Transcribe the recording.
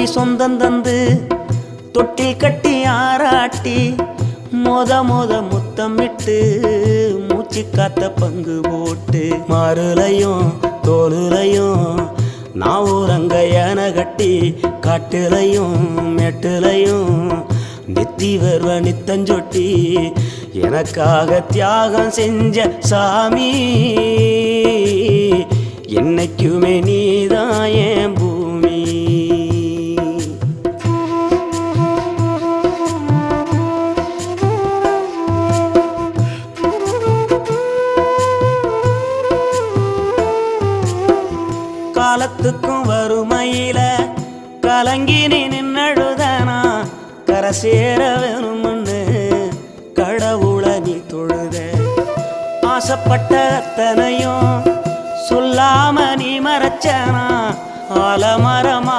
கோடி சொந்தம் தந்து தொட்டி கட்டி ஆராட்டி மொத முத்தமிட்டு மூச்சு காத்த பங்கு போட்டு மாறுலையும் தோலுலையும் நான் ஊரங்க யானை கட்டி காட்டுலையும் மெட்டுலையும் நெத்தி வருவ நித்தஞ்சொட்டி எனக்காக தியாகம் செஞ்ச சாமி என்னைக்குமே நீதான் என் பூமி. காலத்துக்கும் வறுமையில கலங்கி நீ நின்னழுதனா கரை சேர வேணும்னு கடவுளை நீ தொழுத ஆசைப்பட்ட அத்தனையும் சொல்லாம நீ மறைச்சனா ஆலமரமா